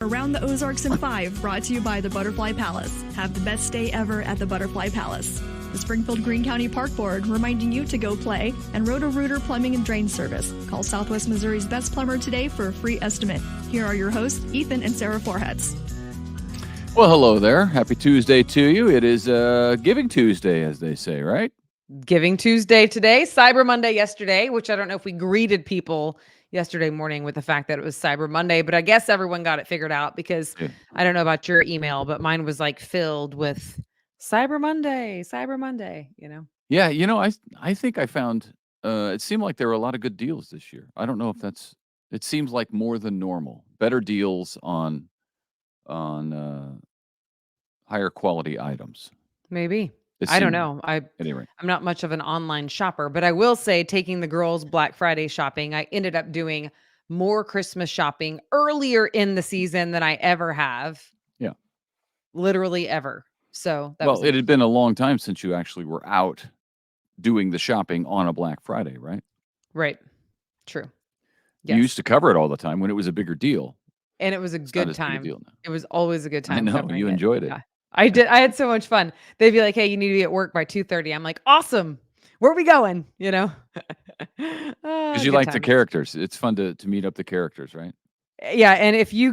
Around the Ozarks in 5, brought to you by the Butterfly Palace. Have the best day ever at the Butterfly Palace. The Springfield Greene County Park Board reminding you to go play, and Roto-Rooter Plumbing and Drain Service. Call Southwest Missouri's best plumber today for a free estimate. Here are your hosts, Ethan and Sarah Foreheads. Well, hello there. Happy Tuesday to you. It is Giving Tuesday, as they say, right? Giving Tuesday today, Cyber Monday yesterday, which I don't know if we greeted people yesterday morning with the fact that it was Cyber Monday, but I guess everyone got it figured out because I don't know about your email, but mine was like filled with Cyber Monday, you know? Yeah, I think I found it seemed like there were a lot of good deals this year. I don't know if it seems like more than normal. Better deals on higher quality items. Maybe. I don't know. Anyway. I'm not much of an online shopper, but I will say taking the girls Black Friday shopping, I ended up doing more Christmas shopping earlier in the season than I ever have. Yeah. Literally ever. So it had been a long time since you actually were out doing the shopping on a Black Friday, right? Right. True. Yes. You used to cover it all the time when it was a bigger deal. And it was a good time. It was always a good time. I know, you enjoyed it. Yeah. I did. I had so much fun. They'd be like, "Hey, you need to be at work by 2:30." I'm like, "Awesome. Where are we going?" You know? Because you like the characters. It's fun to meet up the characters, right? Yeah, and if you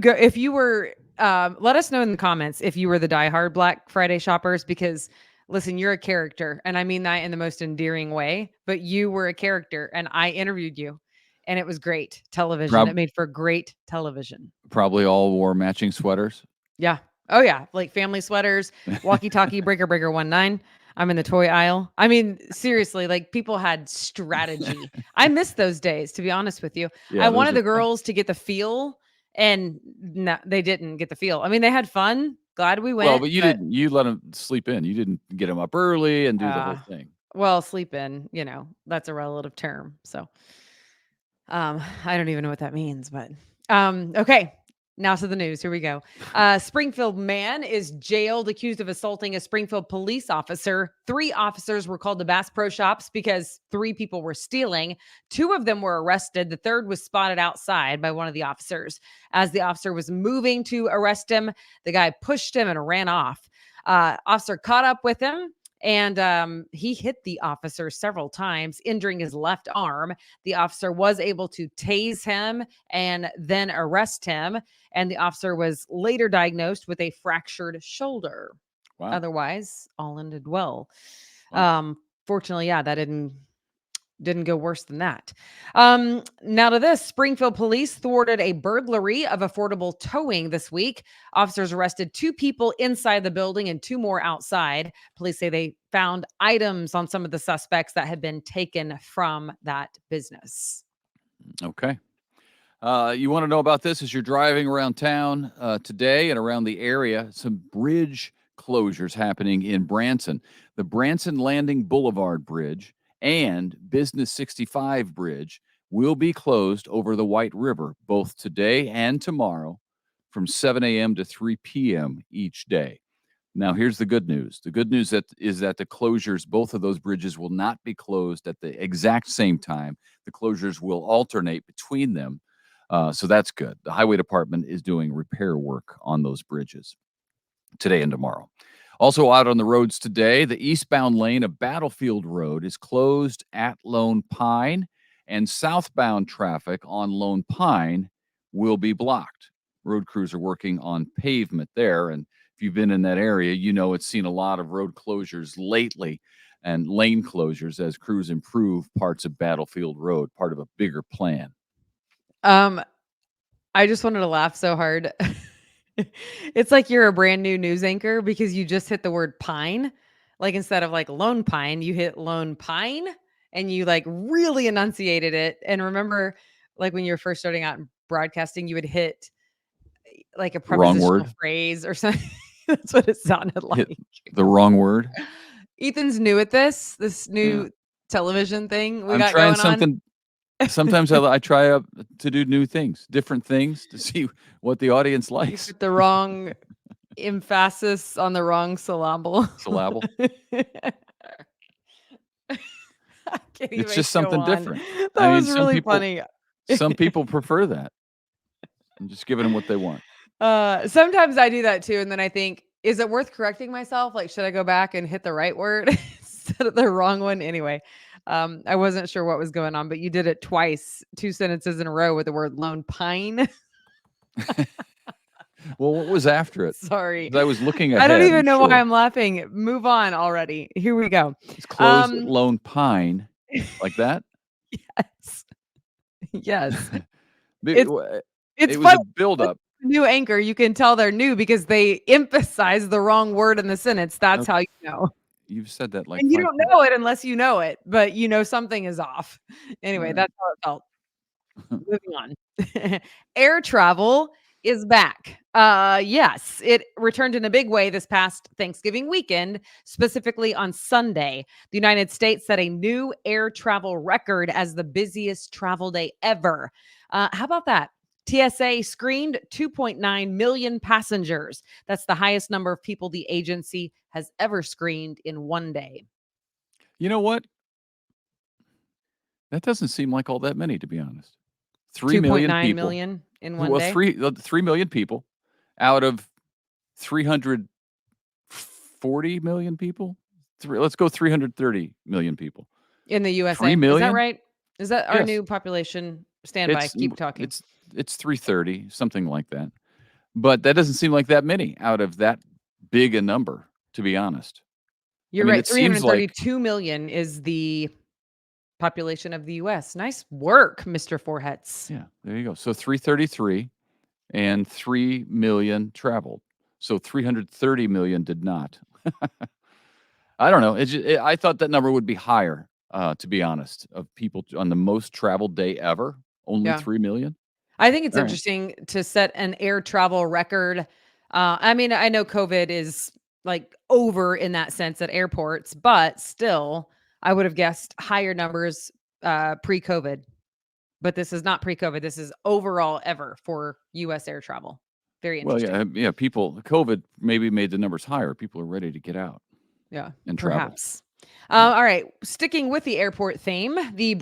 were, let us know in the comments if you were the diehard Black Friday shoppers, because listen, you're a character, and I mean that in the most endearing way, but you were a character, and I interviewed you, and it was great television. It made for great television. Probably all wore matching sweaters. Yeah. Oh yeah, like family sweaters, walkie-talkie, breaker 19. I'm in the toy aisle. I mean, seriously, like people had strategy. I miss those days, to be honest with you. Yeah, I wanted the girls to get the feel, and no, they didn't get the feel. I mean, they had fun. Glad we went. Well, but you let them sleep in. You didn't get them up early and do the whole thing. Well, sleep in, that's a relative term. So I don't even know what that means, but okay. Now to the news. Here we go. Springfield man is jailed accused of assaulting a Springfield police officer. 3 officers were called to Bass Pro Shops because 3 people were stealing. 2 of them were arrested. The third was spotted outside by one of the officers. As the officer was moving to arrest him, the guy pushed him and ran off. Officer caught up with him, and he hit the officer several times, injuring his left arm. The officer was able to tase him and then arrest him. And the officer was later diagnosed with a fractured shoulder. Wow. Otherwise, all ended well. Wow. Fortunately, that didn't go worse than that. Now to this, Springfield police thwarted a burglary of affordable towing this week. Officers arrested 2 people inside the building and 2 more outside. Police say they found items on some of the suspects that had been taken from that business. Okay. You want to know about this as you're driving around town today and around the area, some bridge closures happening in Branson. The Branson Landing Boulevard Bridge and Business 65 Bridge will be closed over the White River both today and tomorrow from 7 a.m. to 3 p.m. each day. Now, here's the good news. The good news is that the closures, both of those bridges, will not be closed at the exact same time. The closures will alternate between them. So that's good. The Highway Department is doing repair work on those bridges today and tomorrow. Also out on the roads today, the eastbound lane of Battlefield Road is closed at Lone Pine, and southbound traffic on Lone Pine will be blocked. Road crews are working on pavement there, and if you've been in that area, it's seen a lot of road closures lately and lane closures as crews improve parts of Battlefield Road, part of a bigger plan. I just wanted to laugh so hard. It's like you're a brand new news anchor because you just hit the word pine. Like instead of like Lone Pine, you hit Lone Pine and you like really enunciated it. And remember, like when you were first starting out in broadcasting, you would hit like a prepositional phrase or something. That's what it sounded like. Hit the wrong word. Ethan's new at this new television thing I'm trying something. Sometimes I try to do new things, different things to see what the audience likes. You put the wrong emphasis on the wrong syllable. It's just something different. That was really funny. Some people prefer that. I'm just giving them what they want. Sometimes I do that too, and then I think, is it worth correcting myself? Like, should I go back and hit the right word instead of the wrong one? Anyway, I wasn't sure what was going on, but you did it twice, 2 sentences in a row with the word lone pine. Well, what was after it? Sorry. 'Cause I was looking I don't ahead, I'm even know why sure. I'm laughing. Move on already. Here we go. It's closed at Um, Lone Pine, like that? yes. Yes. The It's wha it's It was funny. a buildup. New anchor, you can tell they're new because they emphasize the wrong word in the sentence. That's Okay, how you know. you've said that like And you 5 don't times. know it unless you know it, but you know something is off. Anyway, Alright. that's how it felt. Moving on. Air travel is back. Yes, it returned in a big way this past Thanksgiving weekend, specifically on Sunday. The United States set a new air travel record as the busiest travel day ever. How about that? TSA screened 2.9 million passengers. That's the highest number of people the agency has ever screened in one day. You know what? That doesn't seem like all that many, to be honest. 3,000,000 2.9 people. million in one Well, day. 3,000,000 people out of 340,000,000 people? Let's go 330,000,000 people. In the USA. Is that 3,000,000? right? Is that our Yes. new population? Stand by. It's Keep talking. it's 330, something like that. But that doesn't seem like that many out of that big a number, to be honest. I You're mean, right. it seems like 332 million is the population of the US. Nice work, Mr. Forhetz. yeah, there you go. So 333 and 3,000,000 traveled. So 330,000,000 did not. I don't know. I thought that number would be higher, to be honest, of people on the most traveled day ever. Only Yeah. 3,000,000. I think it's All right. interesting to set an air travel record. I mean, I know COVID is like over in that sense at airports, but still, I would have guessed higher numbers pre-COVID. But this is not pre-COVID. This is overall ever for US air travel. Very Well, interesting. yeah. People, COVID maybe made the numbers higher. People are ready to get out Yeah, and travel. perhaps. Yeah. All right, sticking with the airport theme, the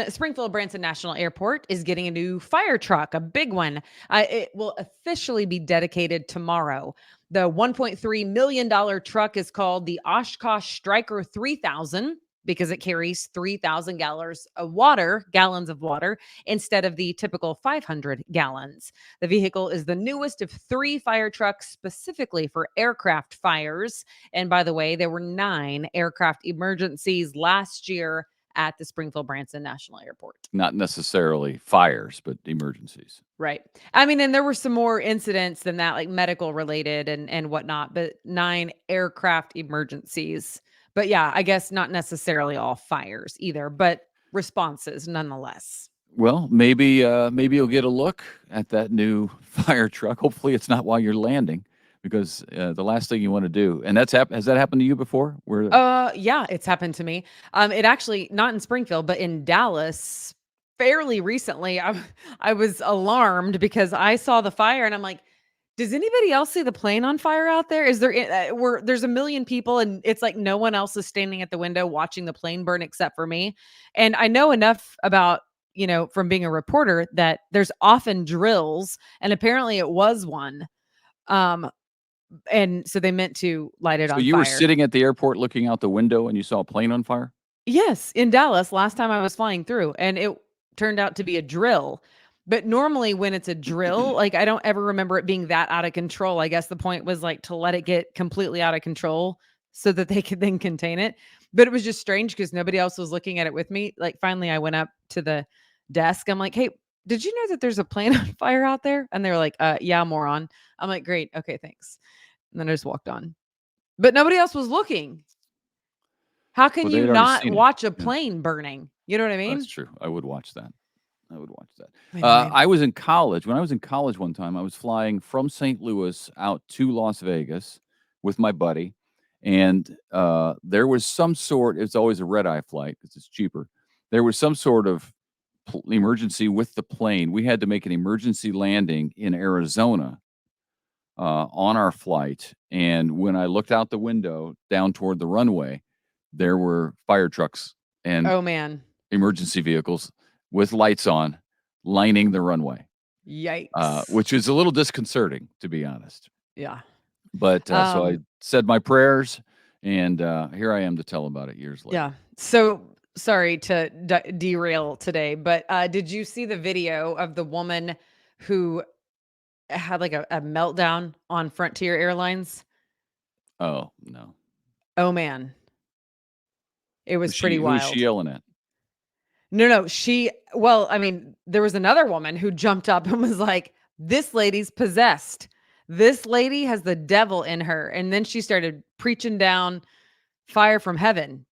Springfield Branson National Airport is getting a new fire truck, a big one. It will officially be dedicated tomorrow. The $1.3 million truck is called the Oshkosh Striker 3000 because it carries 3,000 gallons of water instead of the typical 500 gallons. The vehicle is the newest of 3 fire trucks specifically for aircraft fires. And by the way, there were 9 aircraft emergencies last year at the Springfield Branson National Airport. Not necessarily fires, but emergencies. Right. I mean, and there were some more incidents than that, like medical related and whatnot, but 9 aircraft emergencies. But yeah, I guess not necessarily all fires either, but responses nonetheless. Well, maybe you'll get a look at that new fire truck. Hopefully, it's not while you're landing, because the last thing you want to do, and has that happened to you before? Where Yeah, it's happened to me. It actually not in Springfield, but in Dallas fairly recently. I was alarmed because I saw the fire and I'm like, does anybody else see the plane on fire out there? Is there where there's a million people and it's like no one else is standing at the window watching the plane burn except for me. And I know enough about, from being a reporter that there's often drills and apparently it was one. Um and so they meant to light it so on you were fire. sitting at the airport looking out the window and you saw a plane on fire? Yes, in Dallas last time I was flying through, and it turned out to be a drill. But normally when it's a drill, like, I don't ever remember it being that out of control. I guess the point was, like, to let it get completely out of control so that they could then contain it. But it was just strange because nobody else was looking at it with me. Like, finally, I went up to the desk. I'm like, "Hey, did you know that there's a plane on fire out there?" And they were like, yeah, moron." I'm like, "Great. Okay, thanks." And then I just walked on. But nobody else was looking. How can Well, they you had already not seen it. watch a Yeah, plane burning? You know what I that's mean? true. I would watch that. I would watch that. Anyway. I was in college. When I was in college one time, I was flying from St. Louis out to Las Vegas with my buddy, and there was some sort. It's always a red eye flight because it's cheaper. There was some sort of emergency with the plane. We had to make an emergency landing in Arizona on our flight, and when I looked out the window down toward the runway, there were fire trucks and Oh, man. emergency vehicles with lights on lining the runway. Yikes. which is a little disconcerting, to be honest. Yeah. But so I said my prayers, and here I am to tell about it years later. Yeah. So sorry to derail today, but did you see the video of the woman who had like a meltdown on Frontier Airlines? Oh, no. Oh man, it was pretty Who was she wild. yelling at? No, well, I mean, there was another woman who jumped up and was like, "This lady's possessed. This lady has the devil in her." And then she started preaching down fire from heaven.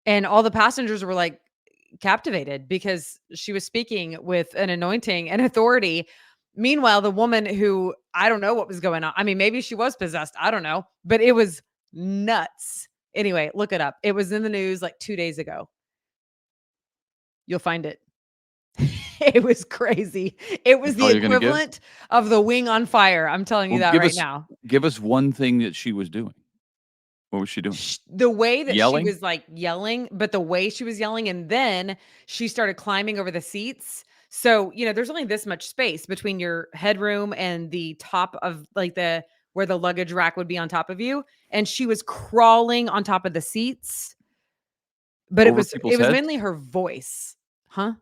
And all the passengers were like captivated because she was speaking with an anointing and authority. Meanwhile, the woman who I don't know what was going on. I mean, maybe she was possessed. I don't know, but it was nuts. Anyway, look it up. It was in the news like 2 days ago. You'll find it. It was crazy. It was That's the all you're gonna give? equivalent of the wing on fire. I'm telling you Well, that right now. give us one thing that she was doing. What was she doing? The way that Yelling? she was like yelling, but the way she was yelling, and then she started climbing over the seats. So, there's only this much space between your headroom and the top of like where the luggage rack would be on top of you. And she was crawling on top of the seats. But Over people's it was heads? mainly her voice. Huh?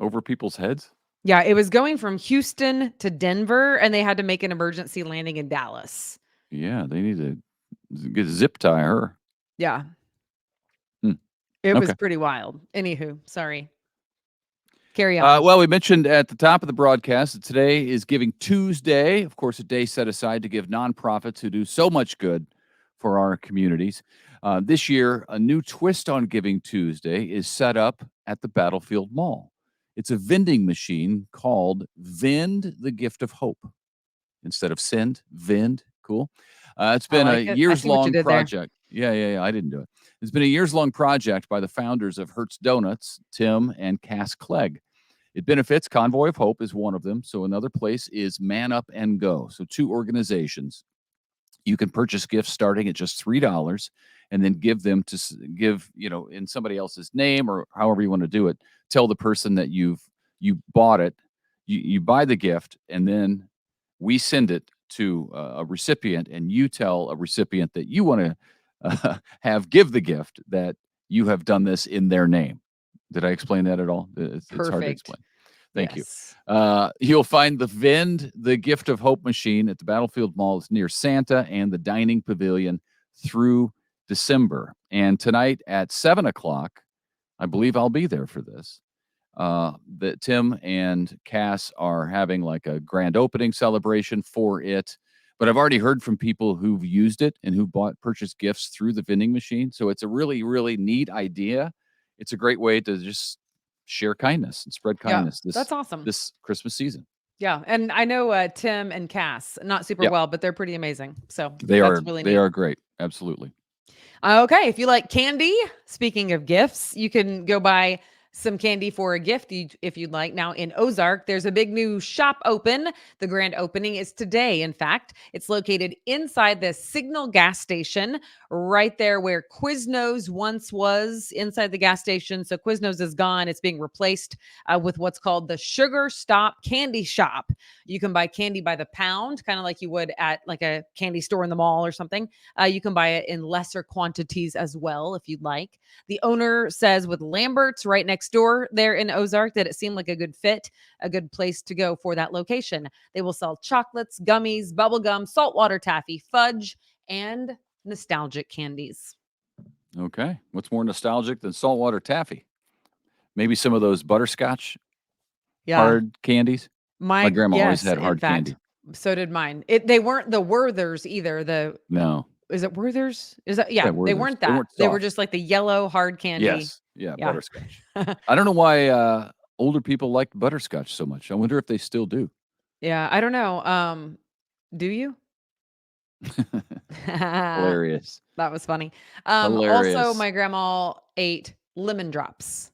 Over people's heads? Yeah, it was going from Houston to Denver, and they had to make an emergency landing in Dallas. Yeah, they need to zip tie her. Yeah. Hmm. It was Okay. pretty wild. Anywho, sorry. Carry on. Well, we mentioned at the top of the broadcast that today is Giving Tuesday. Of course, a day set aside to give nonprofits who do so much good for our communities. This year, a new twist on Giving Tuesday is set up at the Battlefield Mall. It's a vending machine called Vend the Gift of Hope. Instead of send, vend. Cool. It's been like a it. I see what you years-long did there. project. Yeah. I didn't do it. It's been a years-long project by the founders of Hertz Donuts, Tim and Cass Clegg. It benefits Convoy of Hope is one of them. So another place is Man Up and Go. So 2 organizations. You can purchase gifts starting at just $3 and then give them in somebody else's name or however you want to do it. Tell the person that you bought it. You buy the gift and then we send it to a recipient, and you tell a recipient that you want to give the gift that you have done this in their name. Did I explain that at all? It's hard to Perfect. explain. Thank Yes. you. You'll find the Vend the Gift of Hope machine at the Battlefield Mall. It's near Santa and the Dining Pavilion through December. And tonight at 7 o'clock, I believe I'll be there for this. That Tim and Cass are having like a grand opening celebration for it. But I've already heard from people who've used it and who purchased gifts through the vending machine. So it's a really, really neat idea. It's a great way to just share kindness and spread kindness That's awesome. this Christmas season. Yeah, and I know Tim and Cass not super well, but they're pretty amazing. So They neat. are great. Absolutely. Okay, if you like candy, speaking of gifts, you can go buy some candy for a gift if you'd like. Now in Ozark, there's a big new shop open. The grand opening is today. In fact, it's located inside the Signal gas station, right there where Quiznos once was, inside the gas station. So Quiznos is gone. It's being replaced with what's called the Sugar Stop Candy Shop. You can buy candy by the pound, kind of like you would at like a candy store in the mall or something. You can buy it in lesser quantities as well, if you'd like. The owner says with Lambert's right next door there in Ozark that it seemed like a good fit, a good place to go for that location. They will sell chocolates, gummies, bubblegum, saltwater taffy, fudge, and nostalgic candies. Okay. What's more nostalgic than saltwater taffy? Maybe some of those butterscotch hard candies. My grandma always had hard candy. So did mine. They weren't the Werthers either. No. Is it Werthers? Is that they Werthers. weren't that. They were just like the yellow hard candy. Yes. Yeah. Butterscotch. I don't know why older people liked butterscotch so much. I wonder if they still do. Yeah, I don't know. Do you? Hilarious. That was funny. Hilarious. Also, my grandma ate lemon drops.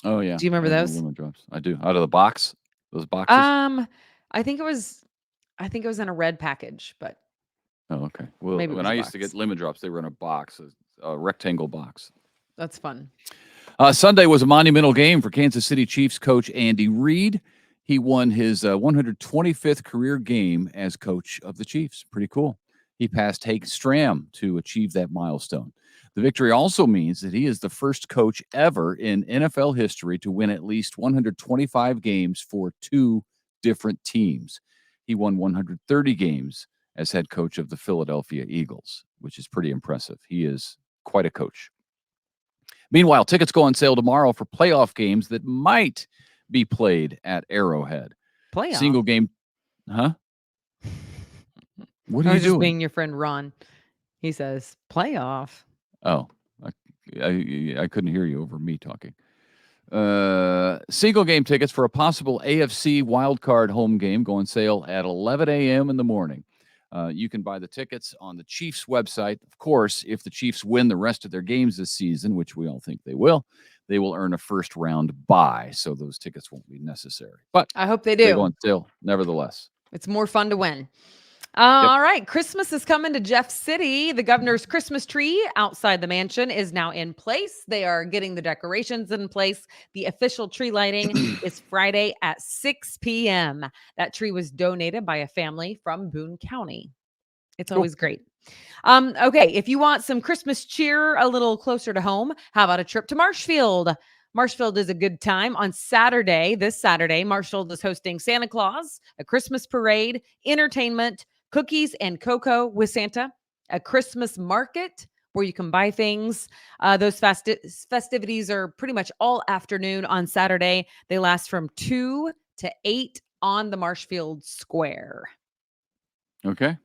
Oh yeah. Do you remember those? Lemon drops. I do. Out of the box. Those boxes. I think it was in a red package, but oh, okay. Well, when I used to get lemon drops, they were in a box, a rectangle box. That's fun. Sunday was a monumental game for Kansas City Chiefs coach Andy Reid. He won his 125th career game as coach of the Chiefs. Pretty cool. He passed Hank Stram to achieve that milestone. The victory also means that he is the first coach ever in NFL history to win at least 125 games for two different teams. He won 130 games as head coach of the Philadelphia Eagles, which is pretty impressive. He is quite a coach. Meanwhile, tickets go on sale tomorrow for playoff games that might be played at Arrowhead. Playoff? Single game, huh? What are I you was just doing? being your friend Ron. He says playoff. Oh, I couldn't hear you over me talking. Single game tickets for a possible AFC wildcard home game go on sale at 11 a.m. in the morning. You can buy the tickets on the Chiefs website. Of course, if the Chiefs win the rest of their games this season, which we all think they will earn a first round bye. So those tickets won't be necessary. But I hope they they do. go on sale nevertheless. It's more fun to win. Yep. All right. Christmas is coming to Jeff City. The governor's Christmas tree outside the mansion is now in place. They are getting the decorations in place. The official tree lighting is Friday at 6 p.m. That tree was donated by a family from Boone County. It's Cool. always great. Okay. If you want some Christmas cheer a little closer to home, how about a trip to Marshfield? Marshfield is a good time. On Saturday, this Saturday, Marshfield is hosting Santa Claus, a Christmas parade, entertainment, cookies and cocoa with Santa, a Christmas market where you can buy things. Those festivities are pretty much all afternoon on Saturday. They last from 2 to 8 on the Marshfield Square. Okay.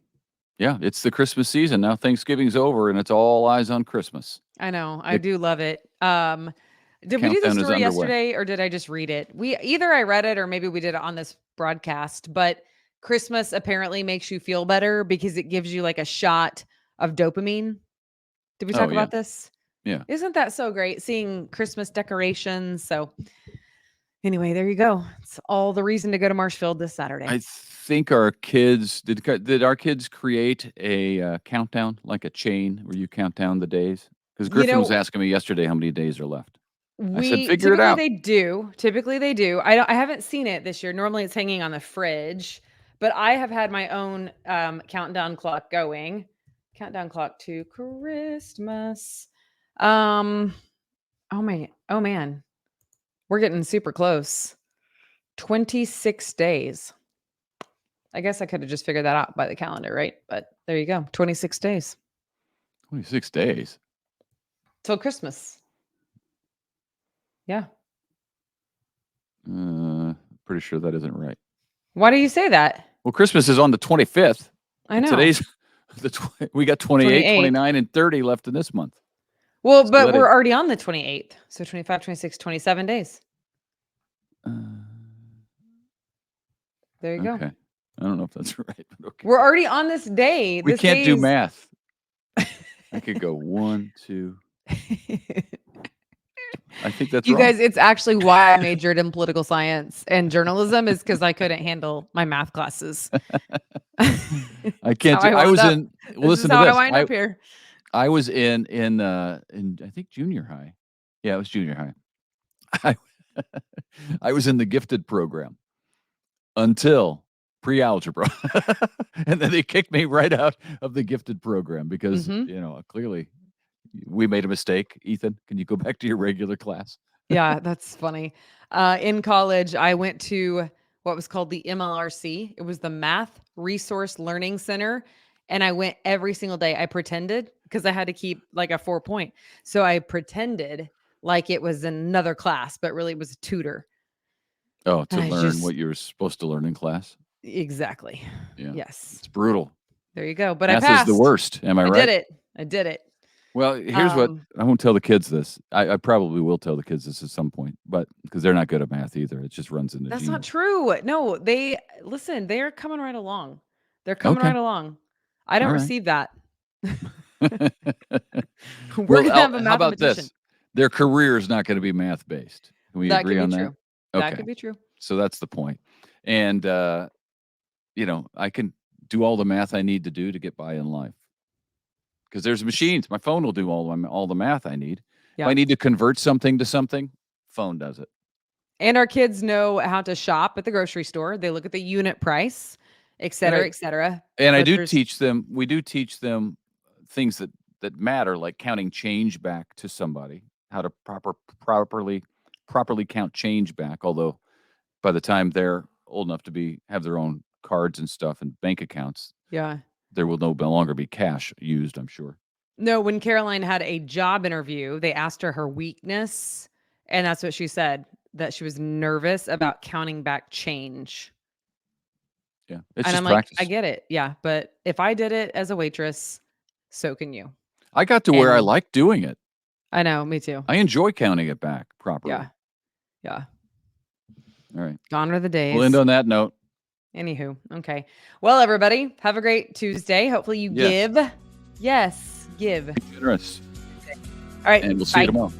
Yeah, it's the Christmas season. Now Thanksgiving's over and it's all eyes on Christmas. I know. I do love it. Did we do the Countdown is story underway. yesterday or did I just read it? Either I read it or maybe we did it on this broadcast, but Christmas apparently makes you feel better because it gives you like a shot of dopamine. Did we talk about this? Yeah. Isn't that so great seeing Christmas decorations? So anyway, there you go. It's all the reason to go to Marshfield this Saturday. I think our kids did our kids create a countdown, like a chain where you count down the days? Because Griffin was asking me yesterday how many days are left. I said, figure it out. Typically they do. I haven't seen it this year. Normally it's hanging on the fridge, but I have had my own countdown clock going. Countdown clock to Christmas. Oh man. We're getting super close. 26 days. I guess I could have just figured that out by the calendar, right? But there you go. 26 days. 26 days. Till Christmas. Yeah. Pretty sure that isn't right. Why do you say that? Well, Christmas is on the 25th. I know. Today's we got 28, 29, and 30 left in this month. Well, so but we're already on the 28th. So 25, 26, 27 days. There you go. Okay. I don't know if that's right, but okay. We're already on this day. We can't do math. I could go 1, 2. I think that's you wrong. guys, it's actually why I majored in political science and journalism is because I couldn't handle my math classes. I can't. I was in. Well, listen to this. I wind up here. I was in I think junior high. Yeah, it was junior high. I was in the gifted program until pre-algebra, and then they kicked me right out of the gifted program because clearly we made a mistake. Ethan, can you go back to your regular class? Yeah, that's funny. In college, I went to what was called the MLRC. It was the Math Resource Learning Center. And I went every single day. I pretended because I had to keep like a 4-point. So I pretended like it was another class, but really it was a tutor. Oh, to learn what you were supposed to learn in class? Exactly. Yeah. Yes. It's brutal. There you go. But Math I passed. is the worst. Am I right? I did it. Well, here's what I won't tell the kids this. I probably will tell the kids this at some point, but because they're not good at math either. It just runs in the That's genes. not true. No, they're coming right along. They're coming right along. I don't receive that. We're going to have a mathematician. How about this? Their career is not going to be math based. Can we agree on that? True. Okay. That could be true. So that's the point. And, I can do all the math I need to do to get by in life. Because there's machines. My phone will do all the math I need. Yeah. If I need to convert something to something, phone does it. And our kids know how to shop at the grocery store. They look at the unit price, et cetera, et cetera. And I But do there's- teach them. We do teach them things that matter, like counting change back to somebody, how to properly count change back. Although by the time they're old enough to have their own cards and stuff and bank accounts, Yeah. there will no longer be cash used, I'm sure. No, when Caroline had a job interview, they asked her weakness, and that's what she said, that she was nervous about counting back change. Yeah, it's And just I'm like, practice. I get it. Yeah, but if I did it as a waitress, so can you. I got to where I And- like doing it. I know, me too. I enjoy counting it back properly. Yeah. Yeah. All right. Gone are the days. We'll end on that note. Anywho, okay. Well, everybody, have a great Tuesday. Hopefully you Yes. give. Yes, give. Be generous. All right. And we'll see you bye. tomorrow.